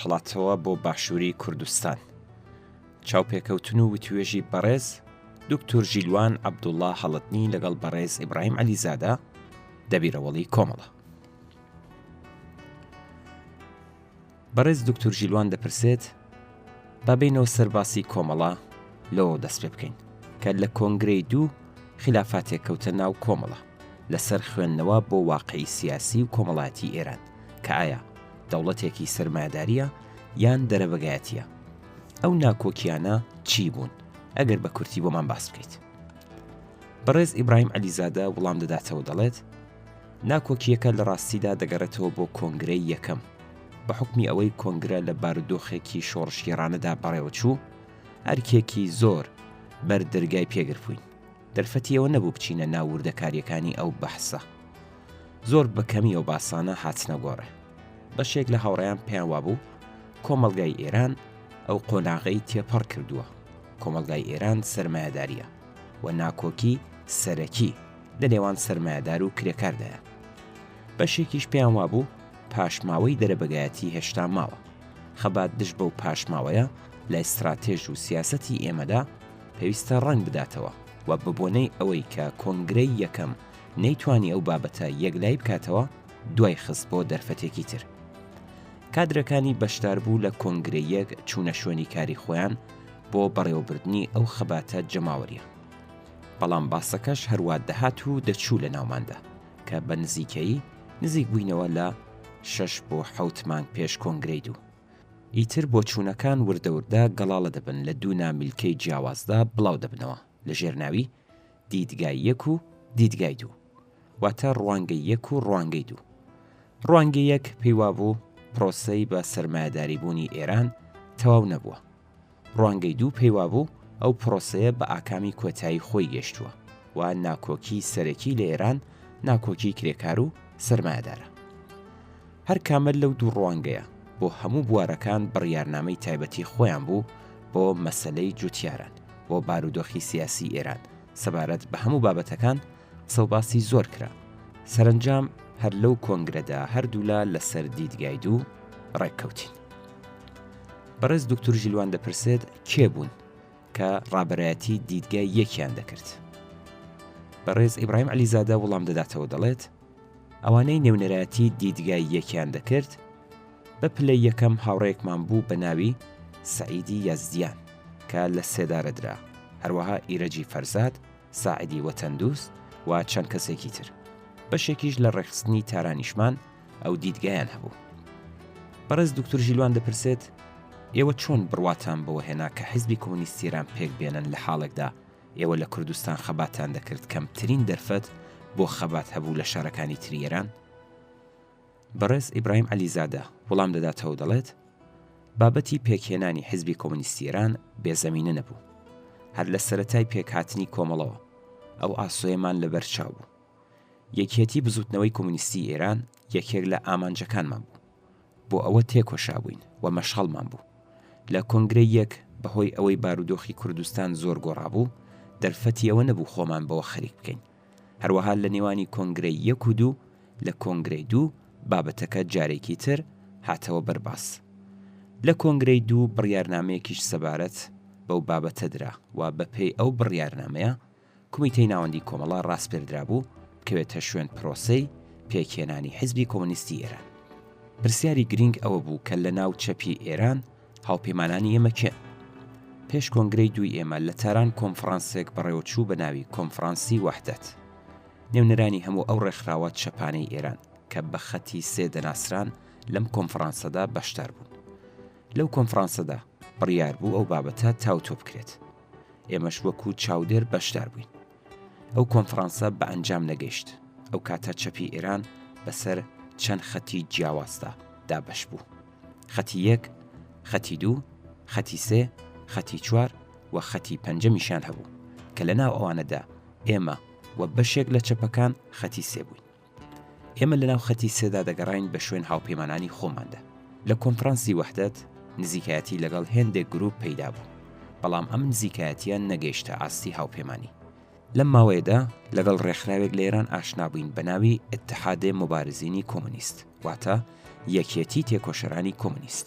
پێشخڵاتەوە بۆ باشووری کوردستان. چاوپێکەوتن و وتوێژی بەڕێز دکتۆر ژیلوان عەبدوڵڵا هەڵەتنی لەگەڵ بەڕێز ئیبراهیم عەلیزادە دەبیرەوەڵی کۆمەڵە. بەڕێز دکتۆر ژیلوان دەپرسێت با بینەوە سەرباسی کۆمەڵە لەوە دەست پێ بکەین کە لە کۆنگرەی دوو خلافاتێک کەوتە ناو کۆمەڵە لەسەر خوێندنەوە بۆ واقعی سیاسی و کۆمەڵایەتی ئێران کە ئایا دەوڵەتێکی سەرمایەداریە یان دەرەبەگایەتیە. ئەو ناکۆکیانە چی بوون ئەگەر بە کورتی بۆمان باس بکەیت. بەڕێز ئیبراهیم عەلیزادە وەڵام دەداتەوە دەڵێت ناکۆکیەکە لە ڕاستیدا دەگەڕێتەوە بۆ کۆنگرەی یەکەم بە حکمی ئەوەی کۆنگرە لە بارودۆخێکی شۆڕشگێڕانەدا بەڕێوە چوو هەرکێکی زۆر بەر دەرگای پێگر بووین. دەرفەتی ئەوە نەبوو بچینە ناو وردەکاریەکانی ئەو بەحسە. زۆر بەکەمی ئەو باسانە هاتنە گۆڕێ. بەشێک لە هاوڕێیان پێیان وابوو کۆمەڵگای ئێران ئەو قۆناغەی تێپەڕ کردووە. کۆمەڵگای ئێران سەرمایەداریە و ناکۆکی سەرەکی لە نێوان سەرمایەدار و کرێکاردایە. بەشێکیش پێیان وابوو پاشماوەی دەرەبەگایەتی هێشتا ماوە. خەبات دژ بەو پاشماوەیە لە ئیستراتێژ و سیاسەتی ئێمەدا پێویستە ڕەنگ بداتەوە و ببوونەی ئەوەی کە کۆنگرەی یەکەم نەیتوانی ئەو بابەتە یەکلای بکاتەوە دوای خست بۆ دەرفەتێکی تر. کادرەکانی بەشدار بوو لە کۆنگرەی یەک چوونە شوێنی کاری خۆیان بۆ بەڕێوەبردنی ئەو خەباتە جەماوەریە. بەڵام باسەکەش هەروە دەهات و دەچوو لە ناوماندا کە بە نزیکەیی نزیک بووینەوە لە 6 بۆ 7 مانگ پێش کۆنگرەی دوو. ئیتر بۆ چوونەکان وردەوردە گەڵاڵە دەبن لە دوو نامیلکەی جیاوازدا بڵاو دەبنەوە لە ژێرناوی دیدگای یەک و دیدگای دوو، واتە ڕوانگەی یەک و ڕوانگەی دوو. ڕوانگەی یەک پێی وابوو پرۆسەی بە سەرمایەداریبوونی ئێران تەواو نەبووە. ڕوانگەی دوو پێی وابوو ئەو پرۆسەیە بە ئاکامی کۆتایی خۆی گەشتووە و ناکۆکی سەرەکی لە ئێران ناکۆکی کرێکار و سەرمایەدارە. هەر کامل لەو دوو ڕوانگەیە بۆ هەموو بوارەکان بڕیارنامەی تایبەتی خۆیان بوو بۆ مەسەلەی جوتیاران بۆ بارودۆخی سیاسی ئێران سەبارەت بە هەموو بابەتەکان سەوباسی زۆر کرا. سەرنجام هەر لەو کۆنگرەدا هەردوولا لەسەر دیدگای دوو ڕێککەوتین. بەڕێز دکتۆر ژیلوان دەپرسێت کێ بوون کە ڕابەرایەتی دیدگای یەکیان دەکرد. بەڕێز ئیبراهیم عەلیزادە وەڵام دەداتەوە دەڵێت ئەوانەی نێونەرایەتی دیدگای یەکیان دەکرد بە پلەی یەکەم هاوڕێیەکمان بوو بە ناوی سەعیدی یازدیان کە لە سێدارە درا، هەروەها ئیرەجی فەرزاد، ساعیدی وەتەندوست و چەند کەسێکی تر. بەشێکیش لە ڕێخستنی تارانیشمان ئەو دیدگایان هەبوو. بەڕێز دکتۆر ژیلوان دەپرسێت ئێوە چۆن بڕواتان بەوە هێنا کە حیزبی کۆمونیستی ئێران پێک بێنن لە حاڵێکدا ئێوە لە کوردستان خەباتان دەکرد کەمترین دەرفەت بۆ خەبات هەبوو لە شارەکانی تری ئێران؟ بەڕێز ئیبراهیم عەلیزادە وەڵام دەداتەوە دەڵێت بابەتی پێکهێنانی حیزبی کۆمونیستی ئێران بێزەمینە نەبوو. هەر لە سەرەتای پێکهاتنی کۆمەڵەوە ئەو ئاسۆیەمان لەبەر چاو بوو. یەکێتی بزوتنەوەی کۆمونیستی ئێران یەکێک لە ئامانجەکانمان بوو. بۆ ئەوە تێکۆشا بووین و مەشغەڵمان بوو. لە کۆنگرەی یەک بەهۆی ئەوەی بارودۆخی کوردستان زۆر گۆڕابوو دەرفەتی ئەوە نەبوو خۆمان بەوە خەریک بکەین. هەروەها لە نێوانی کۆنگرەی یەک و دوو لە کۆنگرەی دوو بابەتەکە جارێکی تر هاتەوە بەرباس. لە کۆنگرەی دوو بڕیارنامەیەکیش سەبارەت بەو بابەتە درا و بەپێی ئەو بڕیارنامەیە کۆمیتەی ناوەندی کۆمەڵە ڕاستپێردرا بوو بکەوێتە شوێن پرۆسەی پێکهێنانی حیزبی کۆمونیستی ئێران. پرسیاری گرنگ ئەوە بوو کە لە ناو چەپی ئێران هاوپەیمانانی ئێمە کێن. پێش کۆنگرەی دووی ئێمە لە تاران کۆنفرانسێک بەڕێوەچوو بە ناوی کۆنفرانسی وەحدەت. نێونەرانی هەموو ئەو ڕێکخراوە چەپانەی ئێران کە بە خەتی سێ دەناسران لەم کۆنفرانسەدا بەشدار بوون. لەو کۆنفرانسەدا بڕیار بوو ئەو بابەتە تاوتۆ بکرێت. ئێمەش وەکو چاودێر بەشدار بووین. ئەو کۆنفرانسە بە ئەنجام نەگەیشت. ئەو کاتە چەپی ئێران بەسەر چەند خەتی جیاوازدا دابەش بوو. خەتی یەک، خەتی دوو، خەتی سێ، خەتی چوار و خەتی پەنجەمیشان هەبوو کە لە ناو ئەوانەدا ئێمە و بەشێک لە چەپەکان خەتی سێ بووین. ئێمە لە ناو خەتی سێدا دەگەڕاین بە شوێن هاوپەیمانانی خۆماندا. لە کۆنفرانسی وەحدەت نزیکایەتی لەگەڵ هێندێک گروپ پەیدا بوو، بەڵام ئەم نزیکایەتیان نەگەیشتە ئاستی هاوپەیمانی. لەم ماوەیەدا لەگەڵ ڕێکخراوێک لە ئێران ئاشنا بووین بە ناوی ئیتحادێ مۆبارزینی کۆمونیست، واتە یەکێتی تێکۆشەرانی کۆمونیست.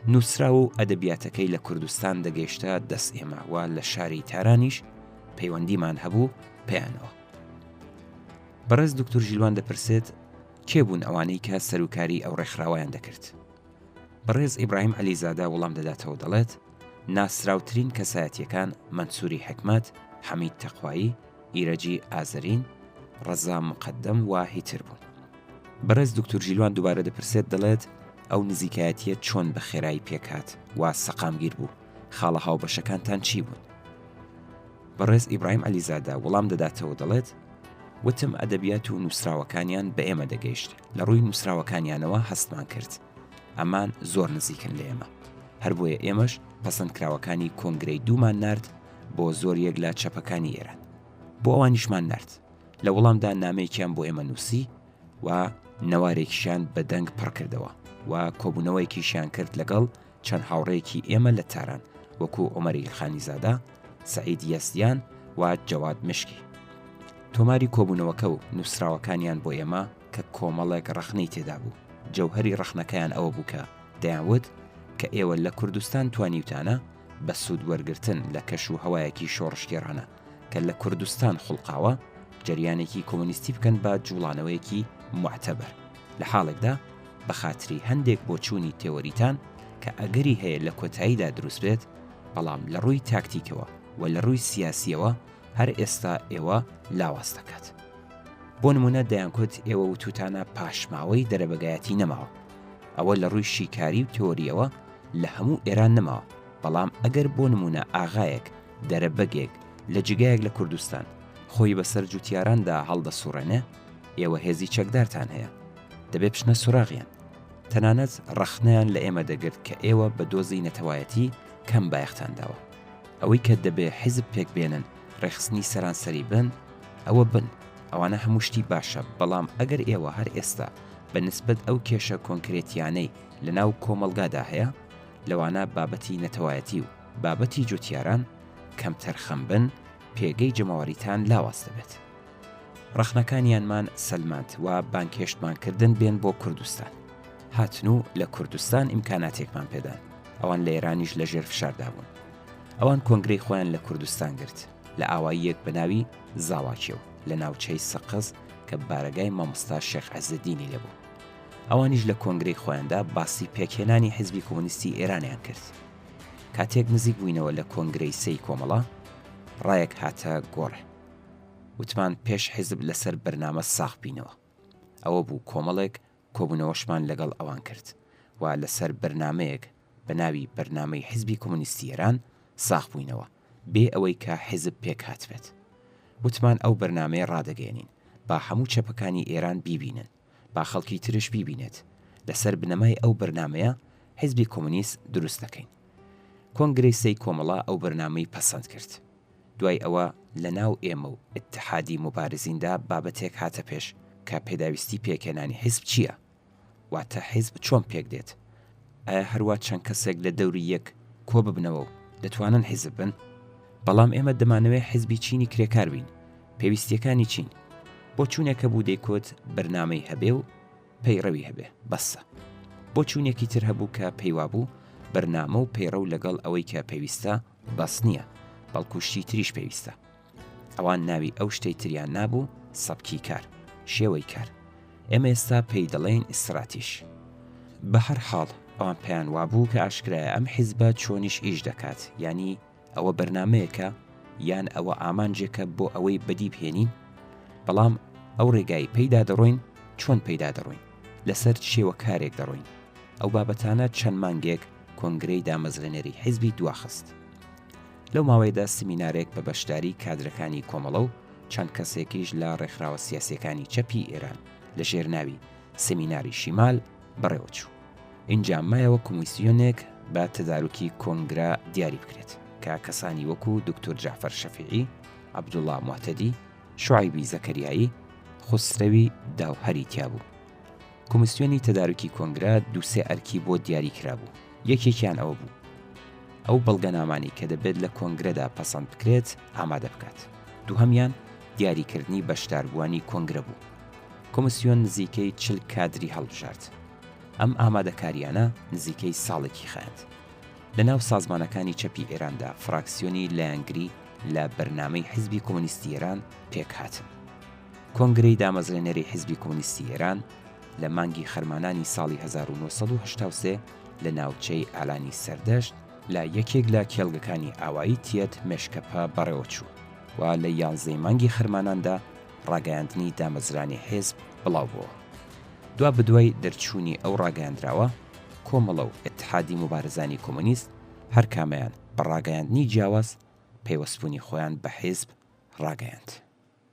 نووسرا و ئەدەبیاتەکەی لە کوردستان دەگەیشتە دەست ئێمە و لە شاری تارانیش پەیوەندیمان هەبوو پێیانەوە. بەڕێز دکتۆر ژیلوان دەپرسێت کێ بوون ئەوانەی کە سەرۆکاری ئەو ڕێکخراوەیان دەکرد. بەڕێز ئیبراهیم عەلیزادا وەڵام دەداتەوە دەڵێت ناسراوترین کەسایەتیەکان مەنسووری حکمەت، حەمید تەقوایی، ئیرەجی ئازەرین، ڕەزا مقەدەم و هیتر بوون. بەڕێز دکتۆر ژیلوان دووبارە دەپرسێت دەڵێت ئەو نزیکایەتیە چۆن بە خێرایی پێکات و سەقامگیر بوو، خاڵە هاوبەشەکانتان چی بوون؟ بەڕێز ئیبراهیم عەلیزادا وەڵام دەداتەوە دەڵێت وتم ئەدەبیات و نووسراوەکانیان بە ئێمە دەگەیشت، لە ڕووی نووسراوەکانیانەوە هەستمان کرد، ئەمان زۆر نزیکن لە ئێمە، هەر بۆیە ئێمەش پەسەندکراوەکانی کۆنگرەی دوومان نارد بۆ زۆر یەک لە چەپەکانی ئێران، بۆ ئەوانیشمان نارد، لە وەڵامدا نامەیەکیان بۆ ئێمە نووسی و نەوارێکیشیان بە دەنگ پڕ کردەوە و کۆبوونەوەیەکیشیان کرد لەگەڵ چەند هاوڕێیەکی ئێمە لە تاران وەکو عومەری خانیزادە، سەعید یەزدیان و جەواد مشکی. تۆماری کۆبوونەوەکە و نووسراوەکانیان بۆ ئێمە کە کۆمەڵێک ڕەخنەی تێدا بوو، جەوهەری ڕەخنەکەیان ئەوە بوو کە دەیانوت کە ئێوە لە کوردستان توانیوتانە بە سوود وەرگرتن لە کەش و هەوایەکی شۆڕشتێڕانە کە لە کوردستان خوڵقاوە جەریانێکی کۆمونیستی بکەن بە جوڵانەوەیەکی معتەبەر، لە حاڵێکدا بە خاتری هەندێک بۆچوونی تێوەریتان کە ئەگەری هەیە لە کۆتاییدا دروست بێت، بەڵام لە ڕووی تاکتیکەوە و لە ڕووی سیاسیەوە هەر ئێستا ئێوە لاواز دەکات. بۆ نمونە دەیانکوت ئێوە وتوتانە پاشماوەی دەرەبەگایەتی نەماوە، ئەوە لە ڕووی شیکاری و تێوەریەوە لە هەموو ئێران نەماوە، بەڵام ئەگەر بۆ نمونە ئاغایەک دەرەبەگێک لە جگایەک لە کوردستان خۆی بەسەر جوتیاراندا هەڵدەسوڕێنێ، ئێوە هێزی چەکدارتان هەیە، دەبێ بچنە سوراغیان، تەنانەت ڕەخنەیان لە ئێمە دەگرت کە ئێوە بە دۆزی نەتەوایەتی کەم بایەختان داوە، ئەوەی کە دەبێ حیزب پێک بێنن ڕێخستنی سەرانسەری بن، ئەوە بن، ئەوانە هەموو شتی باشە، بەڵام ئەگەر ئێوە هەر ئێستا بە نسبەت ئەو کێشە کۆنکرێتیانەی لە ناو کۆمەڵگادا هەیە، لەوانە بابەتی نەتەوایەتی و بابەتی جوتیاران کەمتەر خەم بن، پێگەی جەماوەریتان لاواز دەبێت. ڕەخنەکانیانمان سەلماند و بانکێشتمانکردن بێن بۆ کوردستان، هاتن و لە کوردستان ئیمکاناتێکمان پێدان، ئەوان لە ئێرانیش لە ژێر فشاردا بوون، ئەوان کۆنگرەی خۆیان لە کوردستان گرت لە ئاواییەک بەناوی زاواکێو لە ناوچەی سەقز کە بارگای مامۆستا شێخ عەزەدینی لەبوو، ئەوانیش لە کۆنگرەی خۆیاندا باسی پێکهێنانی حیزبی کۆمونیستی ئێرانیان کرد. کاتێک نزیک بووینەوە لە کۆنگرەی سەی کۆمەڵە، ڕایەک هاتە گۆڕێ، وتمان پێش حیزب لەسەر بەرنامە ساغ بینەوە، ئەوە بوو کۆمەڵێک کۆبوونەوەشمان لەگەڵ ئەوان کرد و لەسەر بەرنامەیەک بە ناوی بەرنامەی حیزبی کۆمونیستی ئێران ساغ بووینەوە بێ ئەوەی کە حیزب پێک هاتبێت. وتمان ئەو بەرنامەیە ڕادەگەێنین با هەموو چەپەکانی ئێران بیبینن، با خەڵکی ترش بیبینێت، لەسەر بنەمای ئەو بەرنامەیە حیزبی کۆمونیست دروست دەکەین. کۆنگرەی سەی کۆمەڵە ئەو بەرنامەی پەسەند کرد. دوای ئەوە لە ناو ئێمە و ئیتحادی مبارزیندا بابەتێک هاتە پێش کە پێداویستی پێکهێنانی حیزب چییە؟ واتە حیزب چۆن پێک دێت؟ ئایا هەروە چەند کەسێک لە دەوری یەک کۆ ببنەوە و دەتوانن حیزب بن؟ بەڵام ئێمە دەمانەوێت حیزبی چینی کرێکار بین، پێویستیەکانی چین، بۆ چوونێکە بوو دەیکوت بەرنامەی هەبێ و پەیڕەوی هەبێ، بەسە. بۆ چوونێکی تر هەبوو کە پەیوا بوو بەرنامە و پەیڕەو لەگەڵ ئەوەی کە پێویستە بەس نییە، بەڵکوشتی تریش پێویستە. ئەوان ناوی ئەو شتەی تریان نابوو سەبکی کار، شێوەی کار. ئێمە ئێستا پێی دەڵێن ئیسراتیش. بە هەر حاڵ ئەوان پێیان وابوو کە ئاشکرایە ئەم حیزبە چۆنیش ئیش دەکات، ینی ئەوە بەرنامەیەکە یان ئەوە ئامانجێکە بۆ ئەوەی بەدی بهێنین، بەڵام ئەو ڕێگای پەیدا دەڕۆین، چۆن پەیدا دەڕۆین، لەسەر شێوە کارێک دەڕۆین. ئەو بابەتانە چەند مانگێک کۆنگرەی دامەزرێنەری حیزبی دواخست. لەو ماوەیەدا سمینارێک بە بەشداری کادرەکانی کۆمەڵە و چەند کەسێکیش لە ڕێکخراوە سیاسیەکانی چەپی ئێران لە ژێرناوی سمیناری شیمال بەڕێوەچوو. اینجا مایەوە کۆمیسیۆنێک بە تدارکی کۆنگرە دیاری بکرێت کە کەسانی وەکو دکتۆر جعفەر شەفیعی، عەبدوڵڵا موعتەدی، شوعیبی زەکەریایی، خوسرەوی داوهەری تیابوو. کۆمیسیۆنی تدارکی کۆنگرە دووسێ ئەرکی بۆ دیاری کرابوو. یەکێکیان ئەوە بوو ئەو بەڵگەنامانی کە دەبێت لە کۆنگرەدا پەسەند بکرێت ئامادە بکات. دووهەمیان دیاریکردنی بەشداربووانی کۆنگرە بوو. کۆمیسیۆن نزیکەی 40 کادری هەڵبژارد. ئەم ئامادەکاریانە نزیکەی ساڵێکی خایند. لە ناو سازمانەکانی چەپی ئێراندا فراکسیۆنی لایەنگری لە بەرنامەی حیزبی کۆمونیستی ئێران پێک هاتن. کۆنگرەی دامەزرێنەری حیزبی کۆمونیستی ئێران لە مانگی خەرمانانی ساڵی 1983 لە ناوچەی ئالانی سەردەشت لە یەکێک لە کێڵگەکانی ئاوایی تێت مێشکەپە بەڕێوە چوو و لە 11 مانگی خەرماناندا ڕاگەیاندنی دامەزرانی حیزب بڵاو بووە. دوا بدوای دەرچوونی ئەو ڕاگەیاندراوە کۆمەڵە و ئیتحادی مبارزانی کۆمونیست هەر کامەیان بە ڕاگەیاندنی جیاواز پەیوەستبوونی خۆیان بە حیزب ڕاگەیاند.